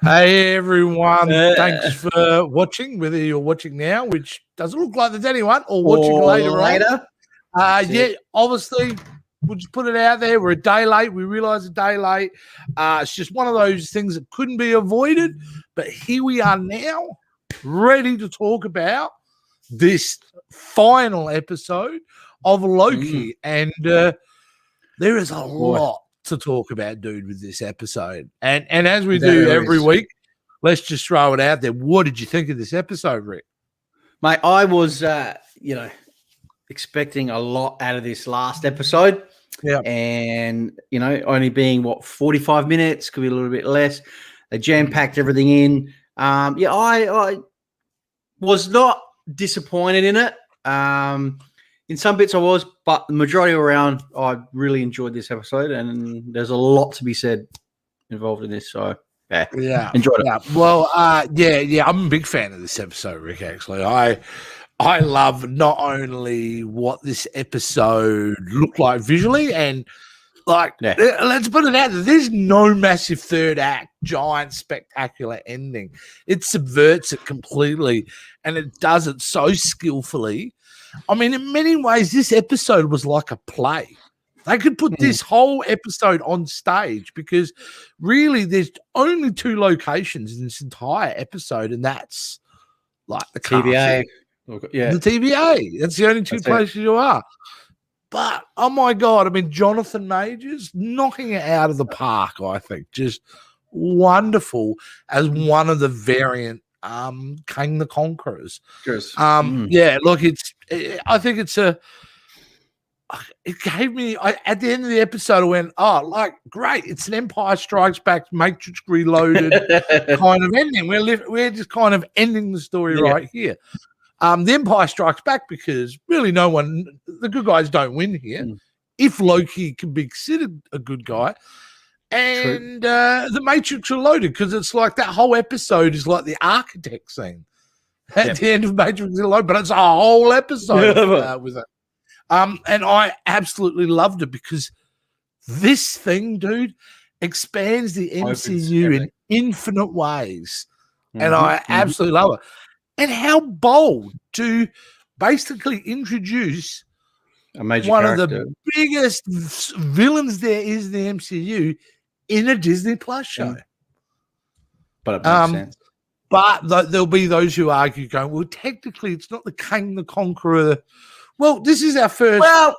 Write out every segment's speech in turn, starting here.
Hey everyone, thanks for watching, whether you're watching now, which doesn't look like there's anyone, or watching later on. Obviously, we'll just put it out there. We're a day late. We realize a day late. It's just one of those things that couldn't be avoided. But here we are now, ready to talk about this final episode of Loki. And there is a lot to talk about, dude, with this episode. And as we do every week, let's just throw it out there. What did you think of this episode, Rick? Mate, I was, expecting a lot out of this last episode. Yeah. And, only being, 45 minutes, could be a little bit less. They jam-packed everything in. I was not disappointed in it. In some bits I was, but the majority around, I really enjoyed this episode, and there's a lot to be said involved in this. So, enjoyed it. Yeah. Well, I'm a big fan of this episode, Rick. Actually, I love not only what this episode looked like visually, and let's put it out there. There's no massive third act, giant, spectacular ending. It subverts it completely, and it does it so skillfully. I mean, in many ways, this episode was like a play. They could put this whole episode on stage because really there's only two locations in this entire episode, and that's like the TVA. The TVA. That's the only two places you are. But, oh my God, I mean, Jonathan Majors knocking it out of the park, I think. Just wonderful as one of the variant King the Conquerors. Yeah, look, I think it gave me, at the end of the episode, I went, great, it's an Empire Strikes Back, Matrix Reloaded kind of ending. We're just kind of ending the story right here. The Empire Strikes Back because really the good guys don't win here. If Loki can be considered a good guy. And the Matrix Reloaded, because it's like that whole episode is like the architect scene at the end of Matrix Reloaded, but it's a whole episode with it. And I absolutely loved it because this thing, dude, expands the MCU in infinite ways. And I absolutely love it. And how bold to basically introduce a major one character. Of the biggest villains there is in the MCU in a Disney Plus show. But it makes sense. But there'll be those who argue going, well, technically it's not the King the Conqueror. Well, this is our first. Well,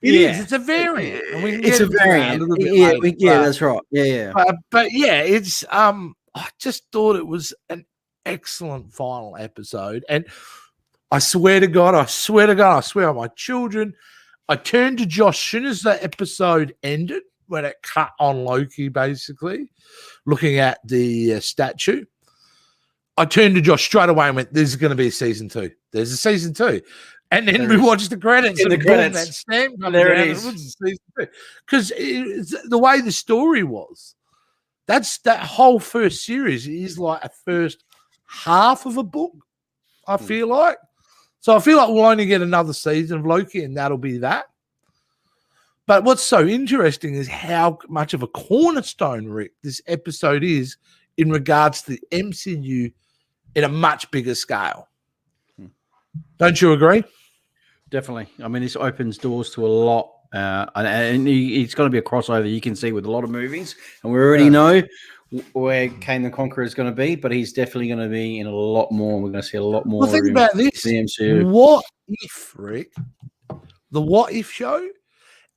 it is. It's a variant. It's a variant. That's right. Yeah. But it's I just thought it was an excellent final episode. And I swear to God, I swear on my children, I turned to Josh as soon as the episode ended, when it cut on Loki, basically, looking at the statue. I turned to Josh straight away and went, there's going to be a season 2. There's a season 2. And then we watched the credits. And the credits. There it is. Because the way the story was, that whole first series is like a first half of a book, I feel like. So I feel like we'll only get another season of Loki, and that'll be that. But what's so interesting is how much of a cornerstone, Rick, this episode is in regards to the MCU in a much bigger scale. Don't you agree? Definitely. I mean, this opens doors to a lot. And it's going to be a crossover, you can see, with a lot of movies. And we already know where King the Conqueror is going to be, but he's definitely going to be in a lot more. We're going to see a lot more. Well, think about this. The MCU. What if, Rick, the What If show,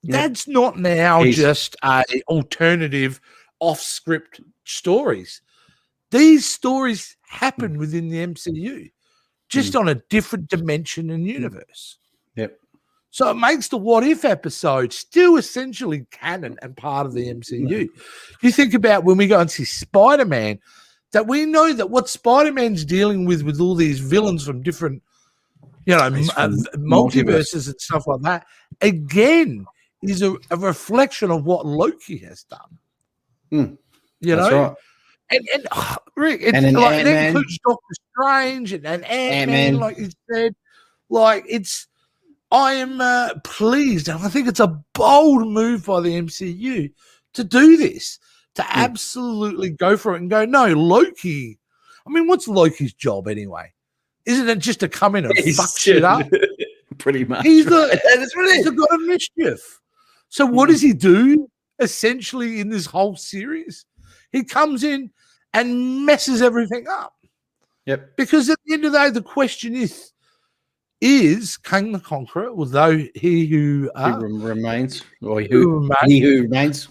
that's not now just a alternative off-script stories. These stories happen within the MCU, just on a different dimension and universe. Yep. So it makes the What If episode still essentially canon and part of the MCU. You think about when we go and see Spider-Man, that we know that what Spider-Man's dealing with all these villains from different, multiverses and stuff like that, again, is a reflection of what Loki has done. That's right. And Rick, it includes Doctor Strange and Ant-Man, like you said. Like, I am pleased, and I think it's a bold move by the MCU to do this, to absolutely go for it and go, no, Loki. I mean, what's Loki's job anyway? Isn't it just to come in and fuck shit up? Pretty much. He's the god of mischief. So what does he do essentially in this whole series? He comes in and messes everything up. Yep. Because at the end of the day, the question is King the Conqueror, although he who remains, or he who remains,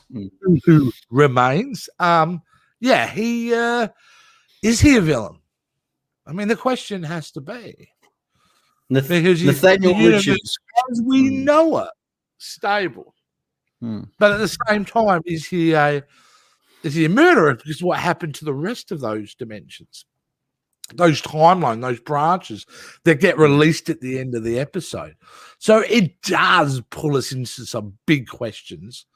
is he a villain? I mean, the question has to be. Because Nathaniel Richards, as we know it, stable. But at the same time, is he a murderer? Because what happened to the rest of those dimensions? Those timeline, those branches that get released at the end of the episode. So it does pull us into some big questions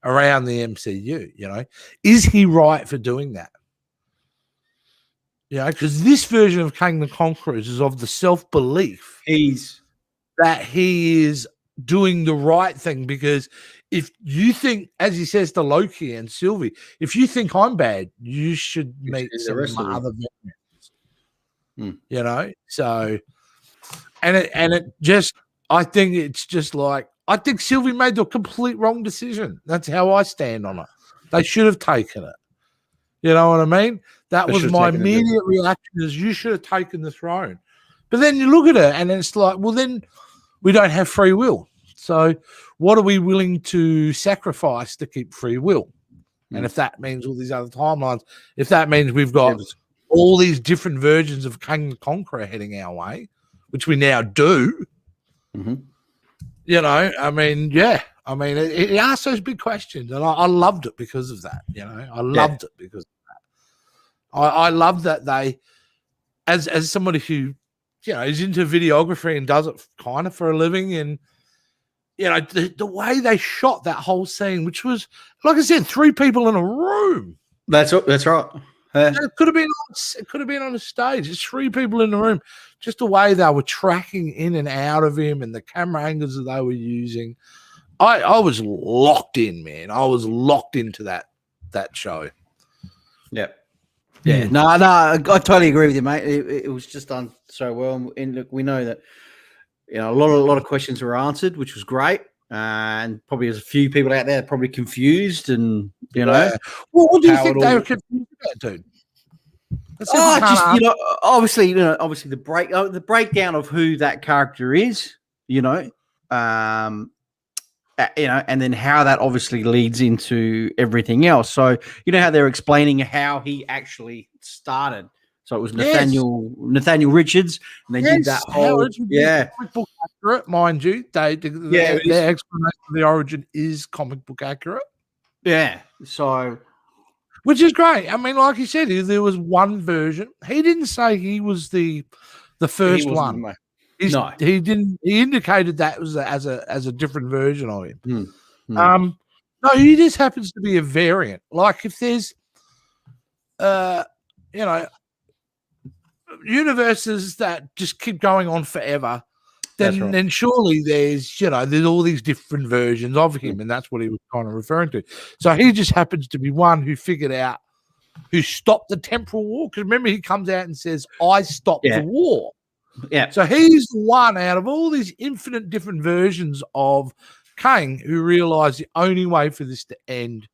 around the MCU, you know. Is he right for doing that? You know, because this version of King the Conqueror is of the self-belief that he is doing the right thing. Because if you think, as he says to Loki and Sylvie, if you think I'm bad, you should meet some other veterans. You know, so I think it's just like, I think Sylvie made the complete wrong decision. That's how I stand on it. They should have taken it. You know what I mean? That was my immediate reaction, is you should have taken the throne. But then you look at it and it's like, well, then we don't have free will. So what are we willing to sacrifice to keep free will? And if that means all these other timelines, if that means we've got all these different versions of King the Conqueror heading our way, which we now do, you know, I mean, it asks those big questions, and I loved it because of that. You know, I loved it because of that. I love that they, as somebody who, you know, is into videography and does it kind of for a living, and you know, the way they shot that whole scene, which was, like I said, 3 people in a room. That's right. It could have been on a stage. It's 3 people in the room. Just the way they were tracking in and out of him, and the camera angles that they were using. I was locked in, man. I was locked into that show. Yep. Yeah. No, I totally agree with you, mate. It was just done so well. And look, we know that, you know, a lot of questions were answered, which was great. And probably there's a few people out there probably confused, and you know. Well, what do you think they were confused about, dude? Obviously the breakdown of who that character is, you know, and then how that obviously leads into everything else. So you know how they're explaining how he actually started. So it was Nathaniel Richards, and they did that whole comic book accurate, mind you. Their explanation of the origin is comic book accurate. Yeah, so which is great. I mean, like you said, there was one version. He didn't say he was the first one. No, he didn't. He indicated that was as a different version of him. No, he just happens to be a variant. Like if there's, you know, universes that just keep going on forever, then surely there's all these different versions of him, and that's what he was kind of referring to. So he just happens to be one who figured out, who stopped the temporal war. Because remember, he comes out and says, "I stopped the war." Yeah. So he's the one out of all these infinite different versions of Kang who realized the only way for this to end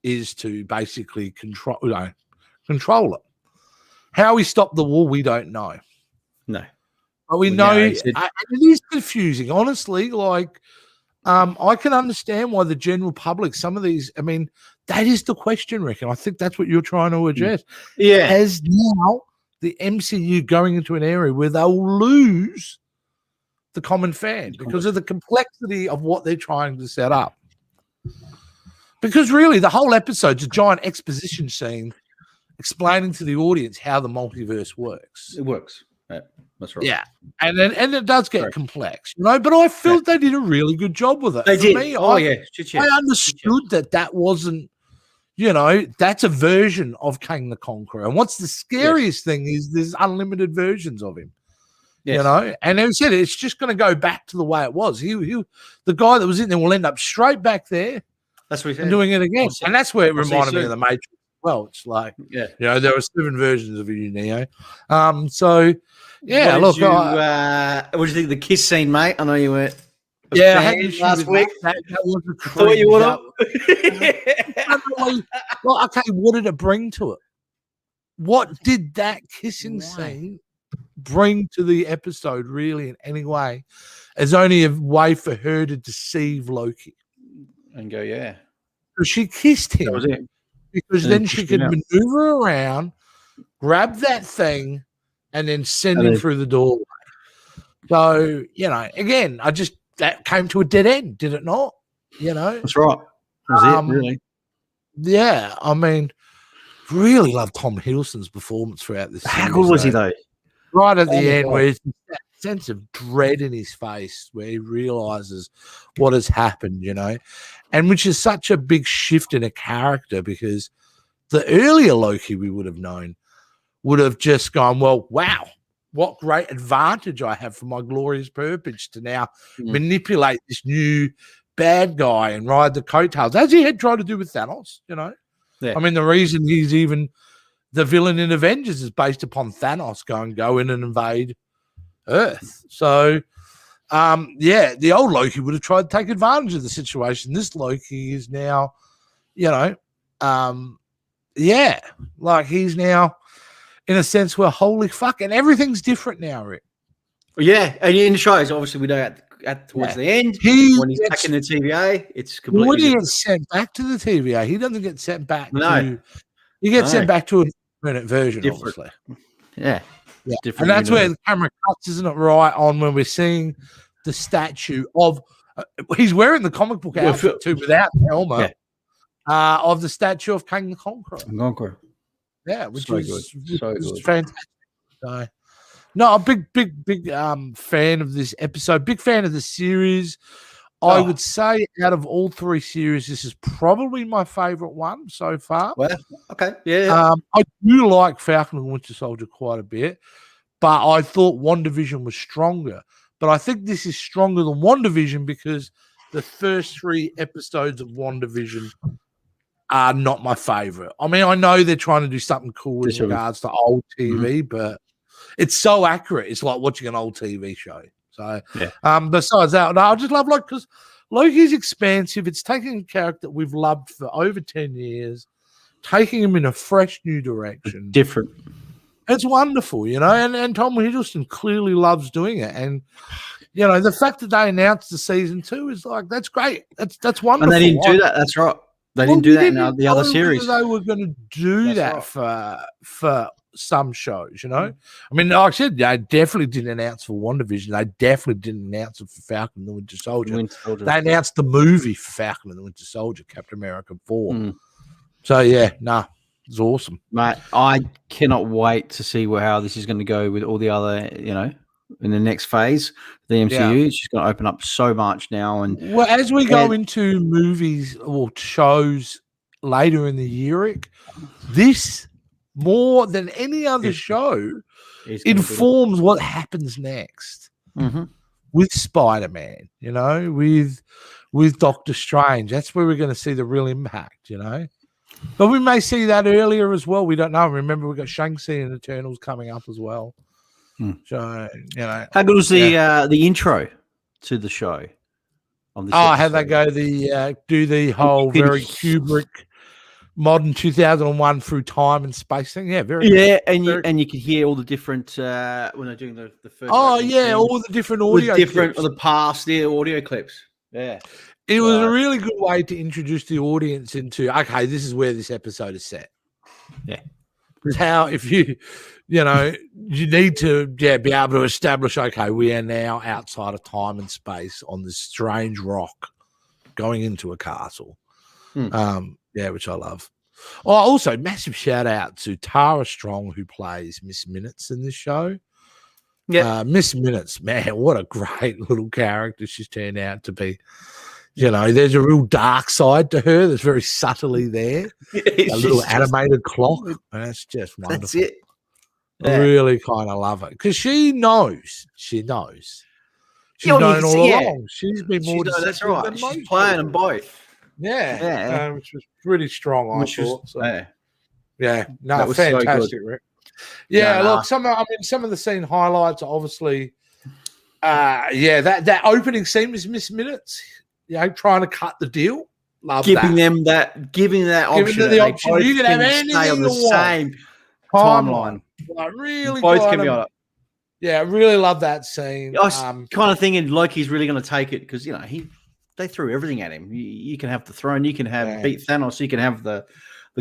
is to basically control it. How he stopped the war, we don't know. No. But we know it is confusing, honestly. Like, I can understand why the general public, some of these, I mean, that is the question, Rick. And I think that's what you're trying to address. Yeah. As now the MCU going into an area where they'll lose the common fan because of the complexity of what they're trying to set up. Because really, the whole episode's a giant exposition scene explaining to the audience how the multiverse works. It works. Yeah, that's right. Yeah, and it does get complex, you know. But I felt they did a really good job with it. They did. Me, I understood that wasn't, you know, that's a version of King the Conqueror. And what's the scariest thing is there's unlimited versions of him. Yes. You know, and they said it's just going to go back to the way it was. The guy that was in there will end up straight back there That's what he said. And doing it again. And that's where it reminded me of the Matrix. Well, it's like, yeah, you know, there were 7 versions of you, Neo. So, yeah, what look. what do you think of the kiss scene, mate? I know you were. Yeah, I had issues last week. That was a cringe. Thought you would have. Well, okay, what did it bring to it? What did that kissing scene bring to the episode, really, in any way? As only a way for her to deceive Loki. And go, yeah. Because she kissed him. That was it. Because then she could maneuver around, grab that thing, and then send him through the doorway. So, you know, again, that came to a dead end, did it not? You know? That's right. That was it, really. Yeah, I mean, really love Tom Hiddleston's performance throughout this. How good was he, though? Right at the end, where there's that sense of dread in his face, where he realizes what has happened, you know, and which is such a big shift in a character, because the earlier Loki we would have known would have just gone, well, wow, what great advantage I have for my glorious purpose to now manipulate this new bad guy and ride the coattails, as he had tried to do with Thanos, you know. Yeah. I mean, the reason he's even the villain in Avengers is based upon Thanos go in and invade Earth. So, the old Loki would have tried to take advantage of the situation. This Loki is now, you know, like he's now in a sense where holy fuck, and everything's different now, Rick. Yeah, and in the shows, obviously, we know towards the end when he's back in the TVA, it's completely. When he gets sent back to the TVA, he doesn't get sent back. He gets sent back to a minute version, obviously. Yeah. And that's where the camera cuts, isn't it? Right on when we're seeing the statue of. He's wearing the comic book outfit too, without the helmet. Of the statue of King the Conqueror. Yeah, which is fantastic. So, no, a big fan of this episode. Big fan of the series. I would say out of all 3 series, this is probably my favorite one so far. Well, okay, yeah. I do like Falcon and Winter Soldier quite a bit, but I thought WandaVision was stronger. But I think this is stronger than WandaVision because the first 3 episodes of WandaVision are not my favorite. I mean, I know they're trying to do something cool in regards to old TV, but it's so accurate. It's like watching an old TV show. So, besides that, no, I just love Loki because Loki's expansive. It's taking a character that we've loved for over 10 years, taking him in a fresh new direction. Different. It's wonderful, you know, and Tom Hiddleston clearly loves doing it. And, you know, the fact that they announced the season 2 is like, that's great. That's wonderful. And they didn't do that. That's right. They didn't do that in the other series. They were going to do that for some shows, you know. I mean, like I said, they definitely didn't announce for WandaVision. They definitely didn't announce it for Falcon and the Winter Soldier. They announced the movie for Falcon and the Winter Soldier, Captain America 4. So, it's awesome. Mate, I cannot wait to see how this is going to go with all the other, you know, in the next phase. The MCU is just going to open up so much now. And well, as we go into movies or shows later in the year, Rick, this more than any other show informs what happens next with Spider-Man, you know, with Doctor Strange. That's where we're going to see the real impact, you know. But we may see that earlier as well. We don't know. Remember, we've got Shang-Chi and Eternals coming up as well. So, you know. How good was the intro to the show? On this how they go do the whole very Kubrick modern 2001 through time and space thing. Yeah, very good. And you can hear all the different when they're doing the first. Oh yeah, all the different audio clips. The past audio clips. Yeah. It was a really good way to introduce the audience into, okay, this is where this episode is set. Yeah. Because how, if you know, you need to be able to establish, okay, we are now outside of time and space on this strange rock going into a castle. Which I love. Oh, also, massive shout out to Tara Strong, who plays Miss Minutes in this show. Yeah. Miss Minutes, man, what a great little character she's turned out to be. You know, there's a real dark side to her that's very subtly there. A little animated clock. And it's just wonderful. That's it. I really kind of love it because she knows. She's known all along. She's been more that's right. She's playing them both. which was pretty strong, I thought. So. Yeah, no, fantastic, Rick. Yeah, look, some of the scene highlights, obviously. That opening scene was Miss Minutes. Trying to cut the deal. Giving that option. Giving them the option. You can have anything on the same timeline. Like, really, both can be on it. Yeah, I really love that scene. I was kind of thinking Loki's really going to take it because they threw everything at him. You can have the throne, you can have beat Thanos, you can have the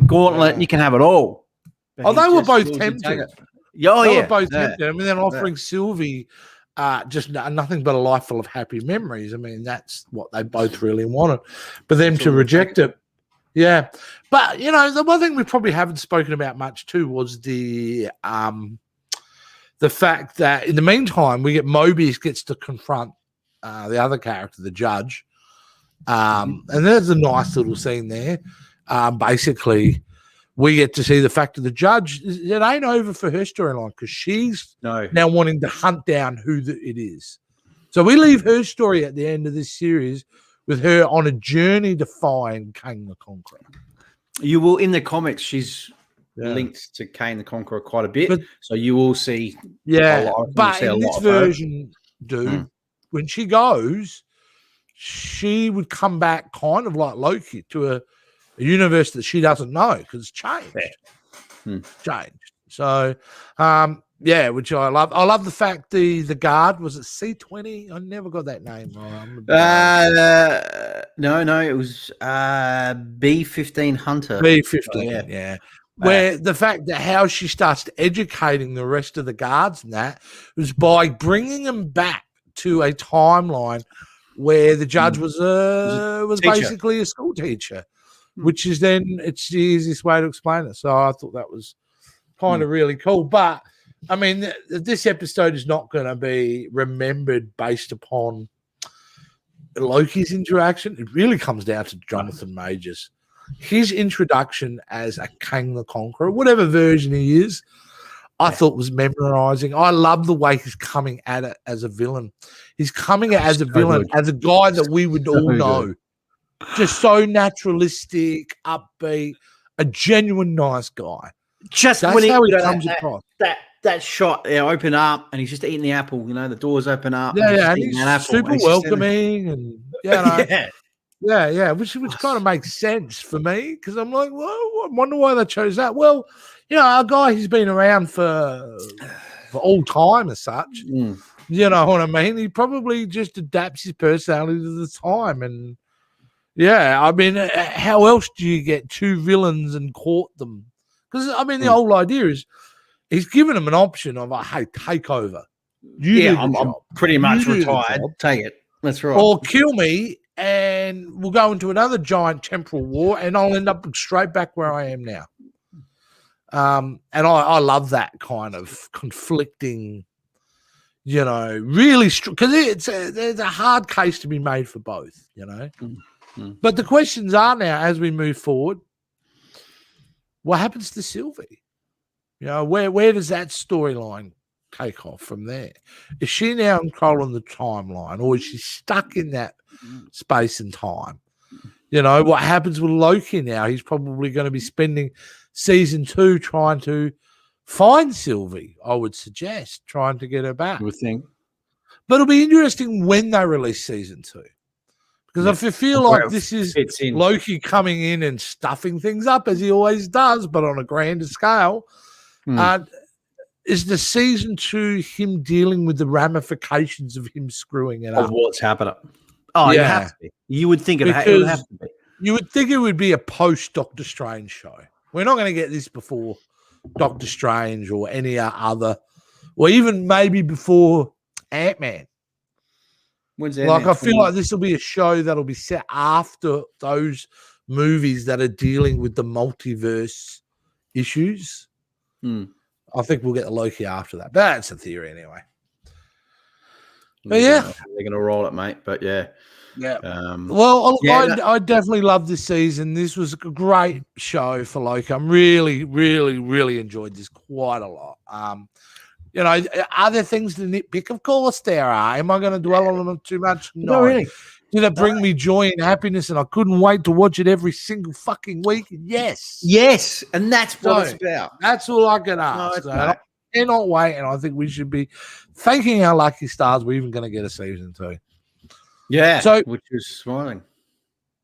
gauntlet, you can have it all. But they were both tempted. They were both tempted. I mean, then offering Sylvie just nothing but a life full of happy memories. I mean, that's what they both really wanted. But them to reject it, yeah. But, the one thing we probably haven't spoken about much too was the fact that in the meantime, we get Mobius gets to confront the other character, the judge. And there's a nice little scene there. Basically, we get to see the fact that the judge, it ain't over for her storyline because she's now wanting to hunt down who it is. So we leave her story at the end of this series with her on a journey to find Kang the Conqueror. You will, in the comics, she's linked to Kang the Conqueror quite a bit. So you will see. Yeah, but in this version, when she goes, she would come back kind of like Loki to a universe that she doesn't know because it's changed. Changed. So, which I love. I love the fact the guard, was it C-20? I never got that name right. No, it was B-15 Hunter. B-15, yeah. Where the fact that how she starts educating the rest of the guards and that was by bringing them back to a timeline where the judge was basically a school teacher. Which is then it's the easiest way to explain it. So I thought that was kind of really cool. But I mean, this episode is not going to be remembered based upon Loki's interaction. It really comes down to Jonathan Majors. His introduction as a Kang the Conqueror, whatever version he is, I thought was memorizing. I love the way he's coming at it as a villain. He's coming at it as a villain, as a guy that we would all know. Just so naturalistic, upbeat, a genuine nice guy. Just that's when how he comes across. That shot, open up, and he's just eating the apple. The doors open up. And he's super welcoming, and which kind of makes sense for me because I'm like, well, I wonder why they chose that. Well, a guy who's been around for all time as such. You know what I mean? He probably just adapts his personality to the time and. Yeah, I mean, how else do you get two villains and court them? Because, I mean, the whole idea is he's given them an option of, hey, take over. I'm pretty much retired. Take it. That's right. Or kill me, and we'll go into another giant temporal war, and I'll end up straight back where I am now. And I love that kind of conflicting, really, because there's a hard case to be made for both, But the questions are now, as we move forward, what happens to Sylvie? Where does that storyline take off from there? Is she now controlling the timeline, or is she stuck in that space and time? What happens with Loki now? He's probably going to be spending season 2 trying to find Sylvie, I would suggest, trying to get her back. You would think. But it'll be interesting when they release season 2. Because if you feel like this is Loki coming in and stuffing things up, as he always does, but on a grander scale, is the season 2 him dealing with the ramifications of him screwing it up? Of what's happening. Oh, yeah. It has to be. You would think it would have to be. You would think it would be a post-Doctor Strange show. We're not going to get this before Doctor Strange or any other, or even maybe before Ant-Man. I feel like this will be a show that'll be set after those movies that are dealing with the multiverse issues. I think we'll get the Loki after that. But that's a theory anyway. But they're going to roll it, mate. But I definitely love this season. This was a great show for Loki. I'm really, really, really enjoyed this quite a lot. Are there things to nitpick? Of course there are. Am I going to dwell on them too much? No. Really. Did it bring me joy and happiness, and I couldn't wait to watch it every single fucking week? Yes. Yes, and that's what it's about. That's all I can ask. I cannot wait, and I think we should be thanking our lucky stars. We're even going to get a season 2. Yeah, so which is smiling.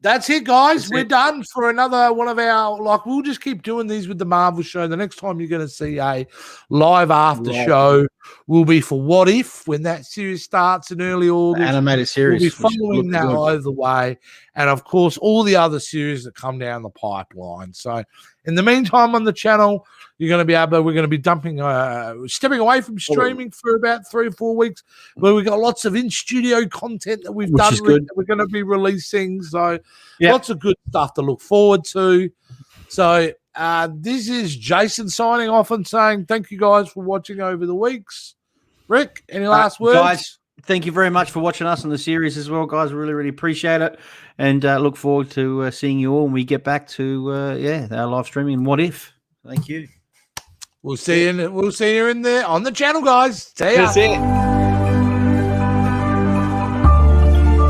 That's it, guys. We're done for another one of our, we'll just keep doing these with the Marvel show. The next time you're going to see a live after show will be for What If, when that series starts in early August. Animated series. We'll be following that either way. And, of course, all the other series that come down the pipeline. So, in the meantime, on the channel, we're going to be dumping, stepping away from streaming for about 3 or 4 weeks, where we've got lots of in-studio content that we've done that we're going to be releasing. So, lots of good stuff to look forward to. So, this is Jason signing off and saying thank you guys for watching over the weeks. Rick, any last words? Guys, thank you very much for watching us on the series as well, guys. Really, really appreciate it. And look forward to seeing you all when we get back to, our live streaming. What If? Thank you. We'll see you in there on the channel, guys. See ya. That's it.